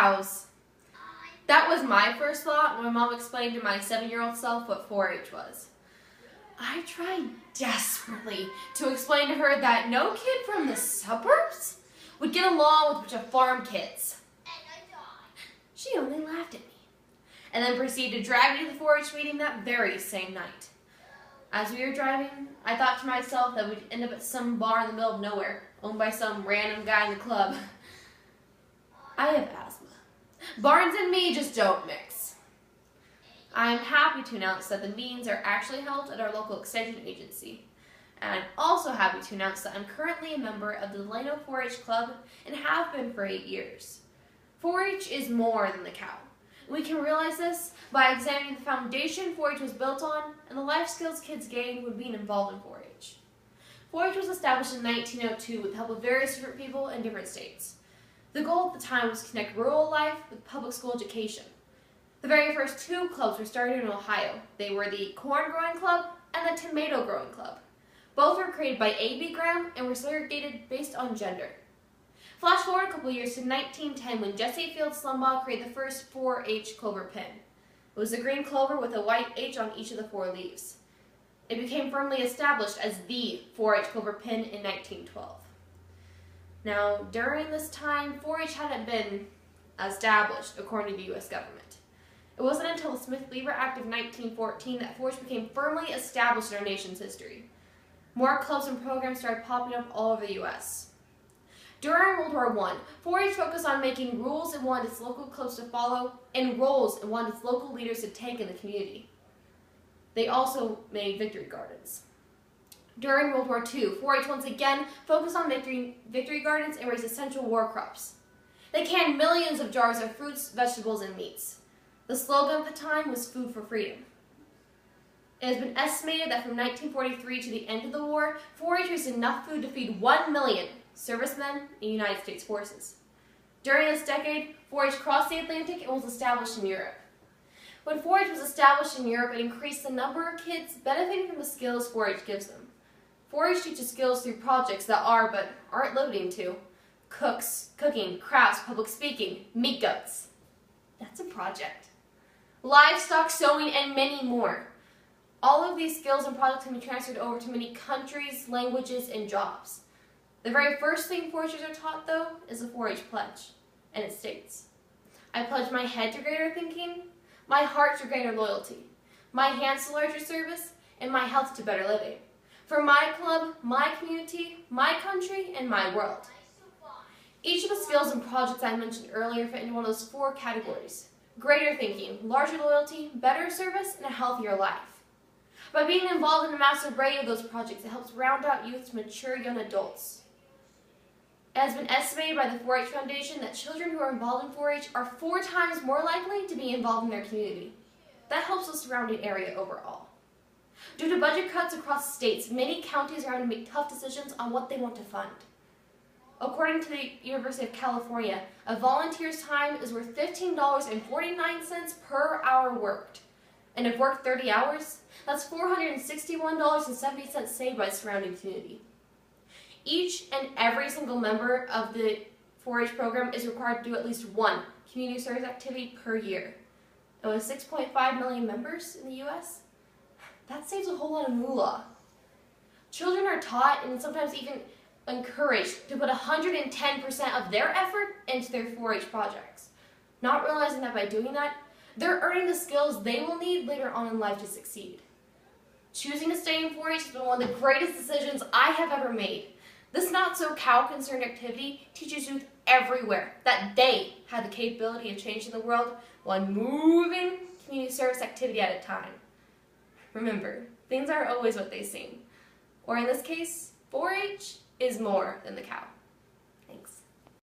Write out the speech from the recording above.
cows. That was my first thought when my mom explained to my 7-year-old self what 4-H was. I tried desperately to explain to her that no kid from the suburbs would get along with a bunch of farm kids. She only laughed at me and then proceeded to drag me to the 4-H meeting that very same night. As we were driving, I thought to myself that we'd end up at some bar in the middle of nowhere, owned by some random guy in the club. I have asthma. Barnes and me just don't mix. I am happy to announce that the meetings are actually held at our local extension agency. And I'm also happy to announce that I'm currently a member of the Delano 4-H Club and have been for 8 years. 4-H is more than the cow. We can realize this by examining the foundation 4-H was built on and the life skills kids gain when being involved in 4-H. 4-H was established in 1902 with the help of various different people in different states. The goal at the time was to connect rural life with public school education. The very first 2 clubs were started in Ohio. They were the Corn Growing Club and the Tomato Growing Club. Both were created by A.B. Graham and were segregated based on gender. Flash forward a couple years to 1910 when Jesse Field Slumbaugh created the first 4-H clover pin. It was a green clover with a white H on each of the 4 leaves. It became firmly established as the 4-H clover pin in 1912. Now, during this time, 4-H hadn't been established according to the U.S. government. It wasn't until the Smith-Lever Act of 1914 that 4-H became firmly established in our nation's history. More clubs and programs started popping up all over the U.S. During World War I, 4-H focused on making rules it wanted its local clubs to follow and roles it wanted its local leaders to take in the community. They also made victory gardens. During World War II, 4-H once again focused on victory gardens and raised essential war crops. They canned millions of jars of fruits, vegetables, and meats. The slogan of the time was Food for Freedom. It has been estimated that from 1943 to the end of the war, 4-H raised enough food to feed 1 million servicemen in United States forces. During this decade, 4-H crossed the Atlantic and was established in Europe. When 4-H was established in Europe, it increased the number of kids benefiting from the skills 4-H gives them. 4-H teaches skills through projects that are, but aren't limiting to, cooking, crafts, public speaking, meat goats. That's a project. Livestock sewing, and many more. All of these skills and projects can be transferred over to many countries, languages, and jobs. The very first thing 4-Hers are taught, though, is the 4-H pledge, and it states, I pledge my head to greater thinking, my heart to greater loyalty, my hands to larger service, and my health to better living. For my club, my community, my country, and my world. Each of the skills and projects I mentioned earlier fit into one of those 4 categories. Greater thinking, larger loyalty, better service, and a healthier life. By being involved in a massive array of those projects, it helps round out youth to mature young adults. It has been estimated by the 4-H Foundation that children who are involved in 4-H are 4 times more likely to be involved in their community. That helps the surrounding area overall. Due to budget cuts across states, many counties are having to make tough decisions on what they want to fund. According to the University of California, a volunteer's time is worth $15.49 per hour worked. And if worked 30 hours, that's $461.70 saved by the surrounding community. Each and every single member of the 4-H program is required to do at least 1 community service activity per year. And with 6.5 million members in the U.S., that saves a whole lot of moolah. Children are taught and sometimes even encouraged to put 110% of their effort into their 4-H projects, not realizing that by doing that, they're earning the skills they will need later on in life to succeed. Choosing to stay in 4-H has been one of the greatest decisions I have ever made. This not-so-cow-concerned activity teaches youth everywhere that they have the capability of changing the world one moving community service activity at a time. Remember, things aren't always what they seem. Or in this case, 4-H is more than the cow.